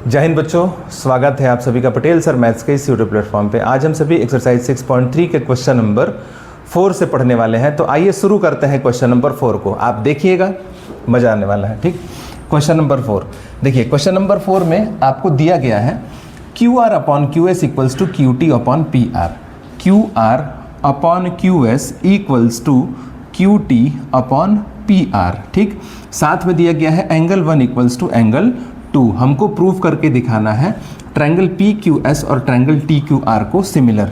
जय हिंद बच्चों, स्वागत है आप सभी का पटेल सर मैथ्स के इस यूट्यूब प्लेटफॉर्म पे। आज हम सभी एक्सरसाइज 6.3 के क्वेश्चन नंबर 4 से पढ़ने वाले हैं। तो आइए शुरू करते हैं क्वेश्चन नंबर 4 को। आप देखिएगा, मजा आने वाला है। ठीक, क्वेश्चन नंबर 4 देखिए। क्वेश्चन नंबर 4 में आपको दिया गया है QR upon QS equals to QT upon PR। QR upon QS equals to QT upon PR। ठीक, साथ में दिया गया है एंगल 1 इक्वल्स टू एंगल 2। हमको प्रूव करके दिखाना है ट्रायंगल PQS और ट्रायंगल TQR को सिमिलर।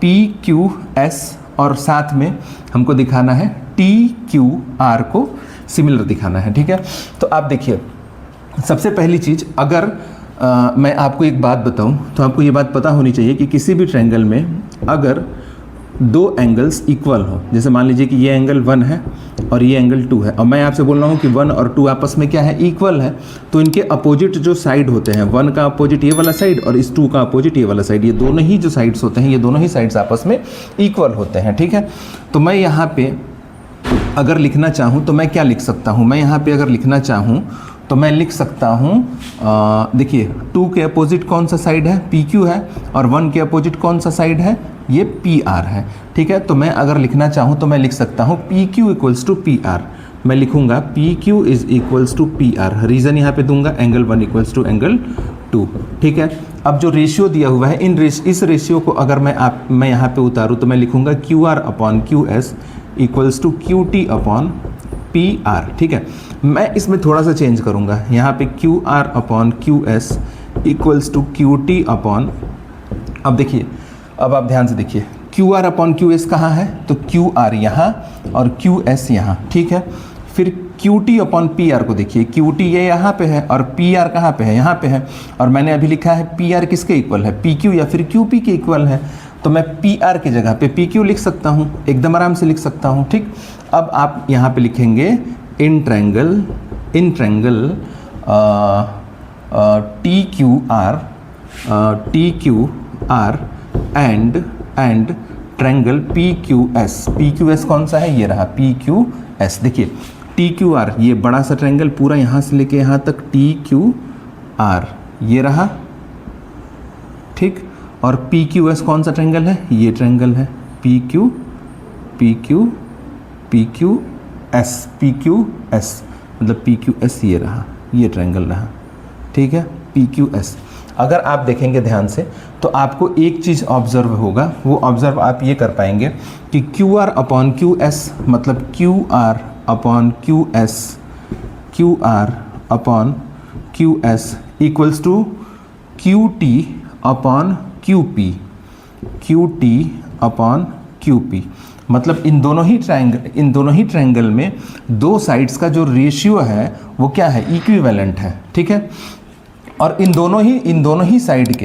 PQS और साथ में हमको दिखाना है TQR को सिमिलर दिखाना है। ठीक है, तो आप देखिए, सबसे पहली चीज़ अगर मैं आपको एक बात बताऊं तो आपको ये बात पता होनी चाहिए कि किसी भी ट्रायंगल में अगर दो एंगल्स इक्वल हो, जैसे मान लीजिए कि ये एंगल 1 है और ये एंगल 2 है, और मैं आपसे बोल रहा हूँ कि 1 और 2 आपस में क्या है, इक्वल है, तो इनके अपोजिट जो साइड होते हैं, 1 का अपोजिट ये वाला साइड और इस 2 का अपोजिट ये वाला साइड, ये दोनों ही जो साइड्स होते हैं, ये दोनों ही साइड्स आपस में इक्वल होते हैं। ठीक है, तो मैं यहाँ पे अगर लिखना चाहूँ तो मैं क्या लिख सकता हूँ, मैं यहाँ पे अगर लिखना चाहूँ तो मैं लिख सकता हूँ, देखिए 2 के अपोजिट कौन सा साइड है, PQ है, और 1 के अपोजिट कौन सा साइड है, ये PR है। ठीक है, तो मैं अगर लिखना चाहूँ तो मैं लिख सकता हूँ PQ इक्वल्स टू PR। मैं लिखूँगा PQ is equals to PR। Reason यहाँ पे दूंगा एंगल 1 इक्वल्स टू एंगल 2। ठीक है, अब जो रेशियो दिया हुआ है इस रेशियो को अगर मैं यहाँ पे उतारूँ तो मैं लिखूँगा QR upon QS equals to QT upon PR। ठीक है, मैं इसमें थोड़ा सा चेंज करूँगा, यहाँ पे QR upon QS equals to QT upon, अब देखिए, अब आप ध्यान से देखिए, QR अपॉन QS कहाँ है, तो QR यहाँ और QS यहाँ। ठीक है, फिर QT अपॉन PR को देखिए, QT ये यहाँ पे है और PR कहाँ पे है, यहाँ पे है, और मैंने अभी लिखा है PR किसके इक्वल है, PQ या फिर QP के इक्वल है, तो मैं PR की जगह पे PQ लिख सकता हूँ, एकदम आराम से लिख सकता हूँ। ठीक, अब आप यहाँ पे लिखेंगे in triangle TQR and triangle PQS कौन सा है, ये रहा PQS। देखिए TQR ये बड़ा सा ट्रायंगल पूरा यहाँ से लेके यहाँ तक TQR ये रहा। ठीक, और PQS कौन सा ट्रायंगल है, ये ट्रायंगल है PQS, मतलब PQS ये रहा, ये ट्रायंगल रहा। ठीक है, PQS। अगर आप देखेंगे ध्यान से तो आपको एक चीज़ ऑब्जर्व होगा, वो ऑब्जर्व आप ये कर पाएंगे कि QR अपॉन QS मतलब QR upon QS equals to QT upon QP। मतलब इन दोनों ही ट्रायंगल में दो साइड्स का जो रेशियो है वो क्या है, इक्विवेलेंट है। ठीक है, और इन दोनों ही साइड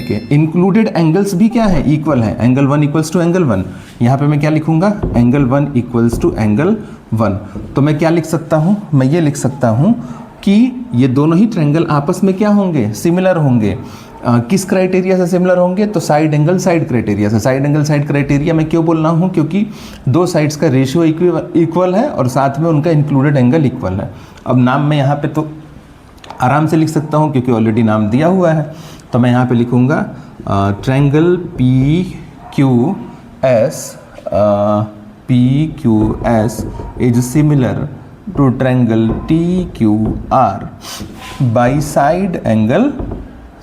के इंक्लूडेड एंगल्स भी क्या है, इक्वल है। एंगल 1 इक्वल्स टू एंगल 1, यहाँ पे मैं क्या लिखूंगा, एंगल 1 इक्वल्स टू एंगल 1। तो मैं क्या लिख सकता हूँ, मैं ये लिख सकता हूँ कि ये दोनों ही ट्रायंगल आपस में क्या होंगे, सिमिलर होंगे। किस क्राइटेरिया से सिमिलर होंगे, तो साइड एंगल साइड क्राइटेरिया से। साइड एंगल साइड क्राइटेरिया मैं क्यों बोल रहा हूँ, क्योंकि दो साइड्स का रेशियो इक्वल है और साथ में उनका इंक्लूडेड एंगल इक्वल है। अब नाम मैं यहाँ पे तो आराम से लिख सकता हूँ क्योंकि ऑलरेडी नाम दिया हुआ है, तो मैं यहाँ पे लिखूँगा triangle PQS is similar to triangle TQR by side angle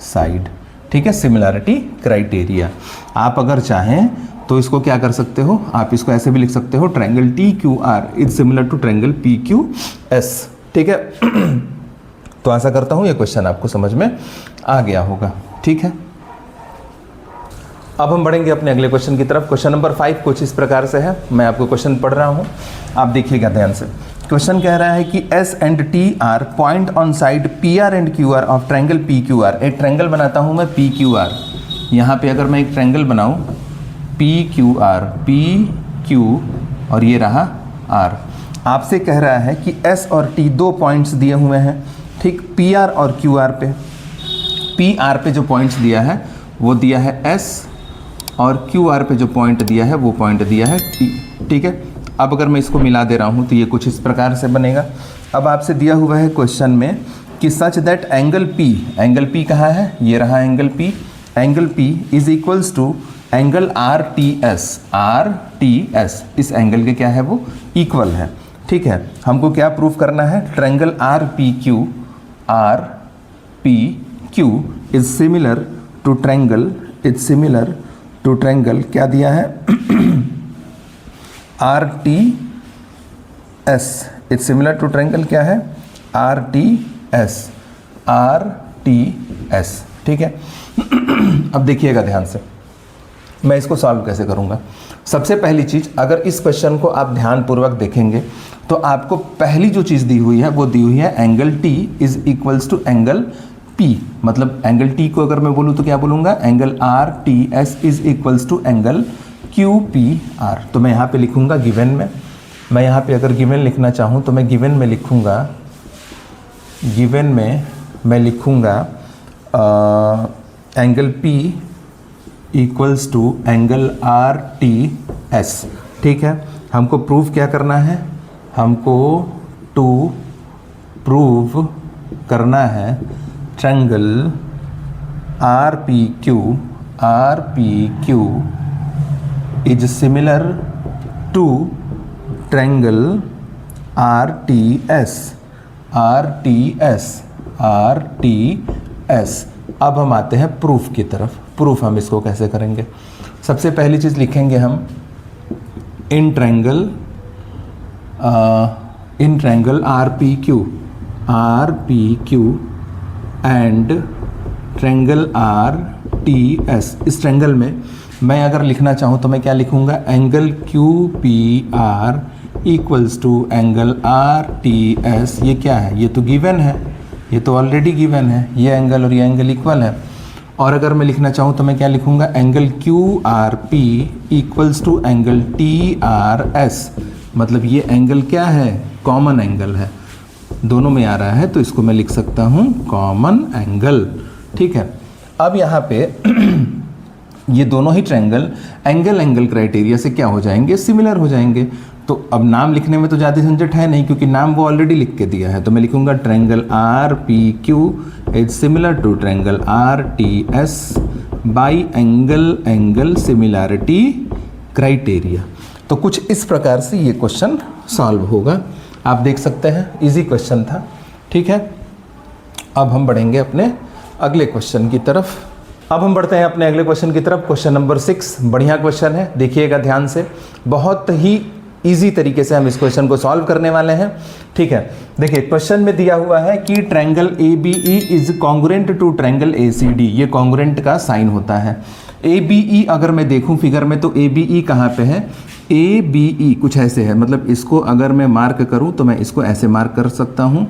side. ठीक है, सिमिलैरिटी क्राइटेरिया। आप अगर चाहें तो इसको क्या कर सकते हो, आप इसको ऐसे भी लिख सकते हो, triangle TQR is similar to triangle PQS। ठीक है, तो आशा करता हूँ ये क्वेश्चन आपको समझ में आ गया होगा। ठीक है, अब हम बढ़ेंगे अपने अगले क्वेश्चन की तरफ। क्वेश्चन नंबर 5 कुछ इस प्रकार से है, मैं आपको क्वेश्चन पढ़ रहा हूँ, आप देखिएगा ध्यान से। क्वेश्चन कह रहा है कि S and T are point on side PR and QR of triangle PQR। एक ट्रायंगल बनाता हूँ मैं PQR, यहाँ पे अगर मैं एक ट्रायंगल बनाऊँ PQR, PQ और ये रहा R। आपसे कह रहा है कि S और T दो पॉइंट्स दिए हुए हैं। ठीक, PR और QR पे, PR पे जो पॉइंट्स दिया है वो दिया है S, और QR पे जो पॉइंट दिया है वो पॉइंट दिया है T। ठीक है, अब अगर मैं इसको मिला दे रहा हूँ तो ये कुछ इस प्रकार से बनेगा। अब आपसे दिया हुआ है क्वेश्चन में कि सच दैट एंगल P कहाँ है, ये रहा angle P is equals to angle RTS, इस एंगल के क्या है वो इक्वल है। ठीक है, हमको क्या प्रूफ करना है, triangle RPQ is similar to triangle क्या दिया है RTS is similar to triangle क्या है RTS। ठीक है अब देखिएगा ध्यान से, मैं इसको सॉल्व कैसे करूंगा। सबसे पहली चीज, अगर इस क्वेश्चन को आप ध्यानपूर्वक देखेंगे तो आपको पहली जो चीज दी हुई है वो दी हुई है angle T is equals to angle P, मतलब एंगल T को अगर मैं बोलूँ तो क्या बोलूँगा, angle RTS is equals to angle QPR। तो मैं यहाँ पे लिखूँगा गिवन में, मैं यहाँ पे अगर गिवन लिखना चाहूँ तो मैं गिवन में लिखूँगा angle P equals to angle RTS। ठीक है, हमको प्रूव क्या करना है, हमको प्रूव करना है triangle RPQ is similar to triangle RTS। अब हम आते हैं प्रूफ की तरफ। प्रूफ हम इसको कैसे करेंगे, सबसे पहली चीज़ लिखेंगे हम in triangle RPQ and triangle RTS। इस ट्रायंगल में मैं अगर लिखना चाहूँ तो मैं क्या लिखूँगा, angle QPR equals to angle RTS। ये क्या है, ये तो गिवन है, ये तो ऑलरेडी गिवन है, ये एंगल और ये एंगल इक्वल है। और अगर मैं लिखना चाहूँ तो मैं क्या लिखूँगा, angle QRP equals to angle TRS, मतलब ये एंगल क्या है, कॉमन एंगल है, दोनों में आ रहा है तो इसको मैं लिख सकता हूँ कॉमन एंगल। ठीक है, अब यहाँ पे ये दोनों ही ट्रायंगल एंगल क्राइटेरिया से क्या हो जाएंगे, सिमिलर हो जाएंगे। तो अब नाम लिखने में तो ज़्यादा झंझट है नहीं, क्योंकि नाम वो ऑलरेडी लिख के दिया है। तो मैं लिखूंगा triangle RPQ is similar to triangle RTS by angle similarity criteria. तो कुछ इस प्रकार से ये क्वेश्चन सॉल्व होगा, आप देख सकते हैं इजी क्वेश्चन था। ठीक है, अब हम बढ़ेंगे अपने अगले क्वेश्चन की तरफ। क्वेश्चन नंबर 6 बढ़िया क्वेश्चन है, देखिएगा ध्यान से, बहुत ही इजी तरीके से हम इस क्वेश्चन को सॉल्व करने वाले हैं। ठीक है, देखिए क्वेश्चन में दिया हुआ है कि triangle ABE is congruent to triangle ACD, ये कॉन्ग्रुएंट का साइन होता है। ABE अगर मैं देखूं फिगर में तो ABE कहाँ पे है, ABE कुछ ऐसे है, मतलब इसको अगर मैं मार्क करूं तो मैं इसको ऐसे मार्क कर सकता हूं,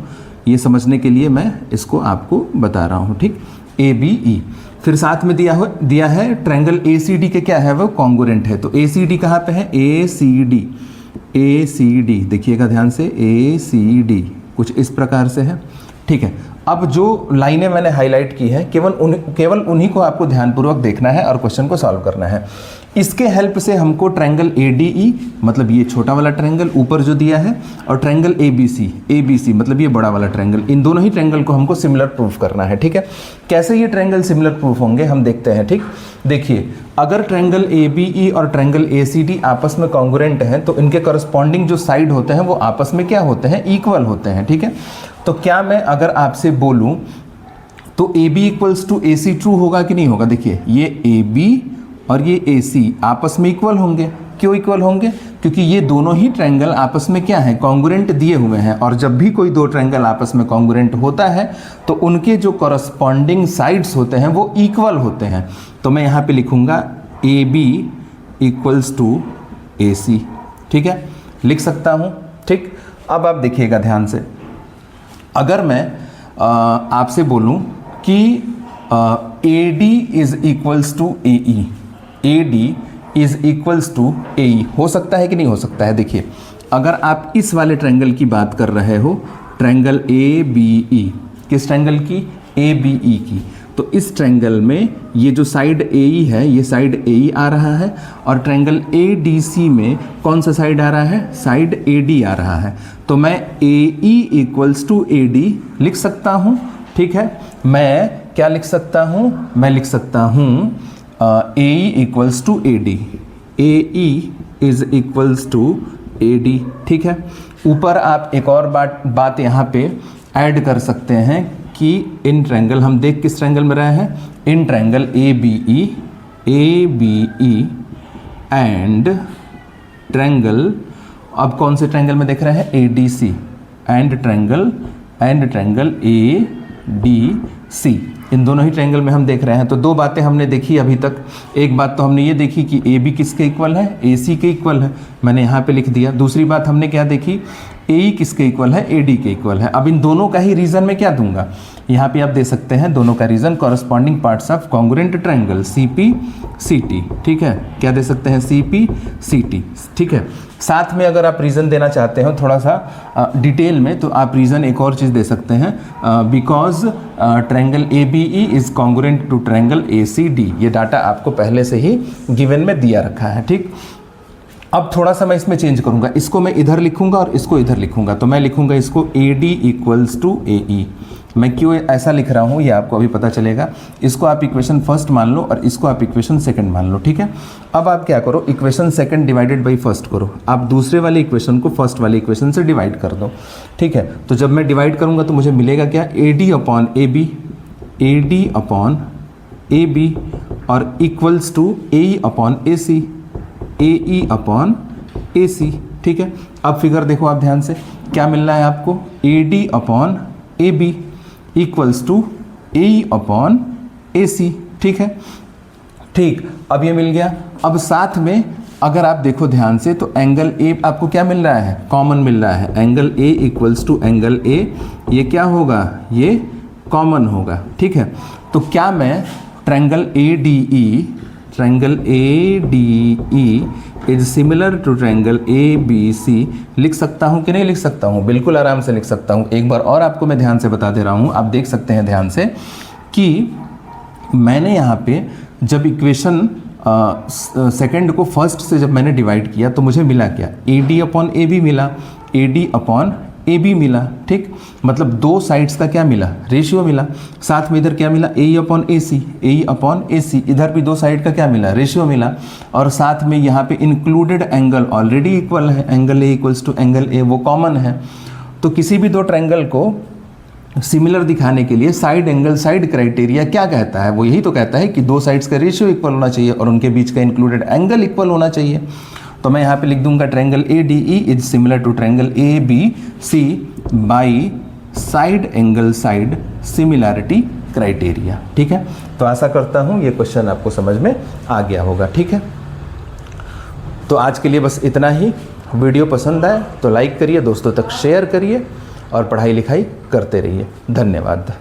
ये समझने के लिए मैं इसको आपको बता रहा हूं। ठीक, ABE फिर साथ में दिया है ट्रायंगल ACD के क्या है, वो कॉन्ग्रुएंट है। तो ACD कहाँ पे है, ACD देखिएगा ध्यान से, ACD कुछ इस प्रकार से है। ठीक है, अब जो लाइनें मैंने हाईलाइट की है केवल उन्हीं को आपको ध्यानपूर्वक देखना है और क्वेश्चन को सॉल्व करना है। इसके हेल्प से हमको ट्रायंगल ADE, मतलब ये छोटा वाला ट्रायंगल ऊपर जो दिया है, और ट्रायंगल ABC मतलब ये बड़ा वाला ट्रायंगल, इन दोनों ही ट्रायंगल को हमको सिमिलर प्रूफ करना है। ठीक है, कैसे ये ट्रायंगल सिमिलर प्रूफ होंगे हम देखते हैं। ठीक, देखिए अगर ट्रायंगल ABE और ट्रायंगल ACD आपस में कॉन्ग्रुएंट हैं तो इनके करस्पॉन्डिंग जो साइड होते हैं वो आपस में क्या होते हैं, इक्वल होते हैं। ठीक है, तो क्या मैं अगर आपसे बोलूं तो AB equals to AC true होगा कि नहीं होगा। देखिए ये AB और ये AC आपस में इक्वल होंगे। क्यों इक्वल होंगे, क्योंकि ये दोनों ही ट्रायंगल आपस में क्या है, कॉन्ग्रुएंट दिए हुए हैं। और जब भी कोई दो ट्रायंगल आपस में कॉन्ग्रुएंट होता है तो उनके जो करस्पॉन्डिंग साइड्स होते हैं वो इक्वल होते हैं। तो मैं यहाँ पे लिखूंगा AB इक्वल्स टू AC। ठीक है, लिख सकता हूँ। ठीक, अब आप देखिएगा ध्यान से, अगर मैं आपसे बोलूं कि AD is equals to AE, AD is equals to AE, हो सकता है कि नहीं हो सकता है। देखिए अगर आप इस वाले ट्रायंगल की बात कर रहे हो, ट्रायंगल ABE, किस ट्रायंगल की, ABE की, तो इस ट्रायंगल में ये जो साइड AE है ये साइड AE आ रहा है, और ट्रायंगल ADC में कौन सा साइड आ रहा है, साइड AD आ रहा है। तो मैं AE इक्वल्स टू AD लिख सकता हूँ, ठीक है। मैं क्या लिख सकता हूँ, मैं लिख सकता हूँ AE equals to AD, AE is equals to AD, ठीक है। ऊपर आप एक और बात यहाँ पे ऐड कर सकते हैं कि इन ट्रायंगल, हम देख किस ट्रायंगल में रहे हैं, in triangle ABE and triangle, अब कौन से ट्रायंगल में देख रहे हैं, ADC एंड ट्रायंगल ADC, इन दोनों ही ट्रायंगल में हम देख रहे हैं। तो दो बातें हमने देखी अभी तक। एक बात तो हमने ये देखी कि AB किसके इक्वल है, AC के इक्वल है, मैंने यहाँ पे लिख दिया। दूसरी बात हमने क्या देखी, AE किसके इक्वल है, AD के इक्वल है। अब इन दोनों का ही रीज़न मैं क्या दूंगा, यहाँ पे आप दे सकते हैं दोनों का reason corresponding parts of congruent triangle CPCT, ठीक है। क्या दे सकते हैं, CPCT, ठीक है। साथ में अगर आप रीज़न देना चाहते हो थोड़ा सा डिटेल में, तो आप रीज़न एक और चीज़ दे सकते हैं, because triangle ABE is congruent to triangle ACD। ये डाटा आपको पहले से ही गिवन में दिया रखा है, ठीक। अब थोड़ा सा मैं इसमें चेंज करूंगा, इसको मैं इधर लिखूंगा और इसको इधर लिखूंगा। तो मैं लिखूंगा इसको AD इक्वल्स टू AE। मैं क्यों ऐसा लिख रहा हूँ ये आपको अभी पता चलेगा। इसको आप इक्वेशन फर्स्ट मान लो और इसको आप इक्वेशन सेकंड मान लो, ठीक है। अब आप क्या करो, equation second divided by first करो। आप दूसरे वाले इक्वेशन को फर्स्ट वाले इक्वेशन से डिवाइड कर दो, ठीक है। तो जब मैं डिवाइड करूँगा तो मुझे मिलेगा क्या, AD अपॉन AB और equals to AE upon AC, AE upon AC, ठीक है। अब फिगर देखो आप ध्यान से, क्या मिल रहा है आपको, AD upon AB equals to AE upon AC, ठीक है। ठीक, अब ये मिल गया। अब साथ में अगर आप देखो ध्यान से तो एंगल A आपको क्या मिल रहा है, कॉमन मिल रहा है। Angle A equals to angle A, ये क्या होगा, ये कॉमन होगा, ठीक है। तो क्या मैं triangle ADE is similar to triangle ABC लिख सकता हूँ कि नहीं लिख सकता हूँ, बिल्कुल आराम से लिख सकता हूँ। एक बार और आपको मैं ध्यान से बता दे रहा हूँ, आप देख सकते हैं ध्यान से कि मैंने यहाँ पे जब इक्वेशन सेकंड को फर्स्ट से जब मैंने डिवाइड किया तो मुझे मिला क्या, AD अपॉन AB मिला, AD अपॉन AB मिला, ठीक। मतलब दो साइड्स का क्या मिला, रेशियो मिला। साथ में इधर क्या मिला, AE अपॉन AC, इधर भी दो साइड का क्या मिला, रेशियो मिला। और साथ में यहाँ पे इंक्लूडेड एंगल ऑलरेडी इक्वल है, angle A equals to angle A, वो कॉमन है। तो किसी भी दो ट्रायंगल को सिमिलर दिखाने के लिए साइड एंगल साइड क्राइटेरिया क्या कहता है, वो यही तो कहता है कि दो साइड्स का रेशियो इक्वल होना चाहिए और उनके बीच का इंक्लूडेड एंगल इक्वल होना चाहिए। तो मैं यहाँ पे लिख दूंगा triangle ADE is similar to triangle ABC by side angle side similarity criteria, ठीक है। तो आशा करता हूँ ये क्वेश्चन आपको समझ में आ गया होगा, ठीक है। तो आज के लिए बस इतना ही। वीडियो पसंद आए तो लाइक करिए, दोस्तों तक शेयर करिए और पढ़ाई लिखाई करते रहिए। धन्यवाद।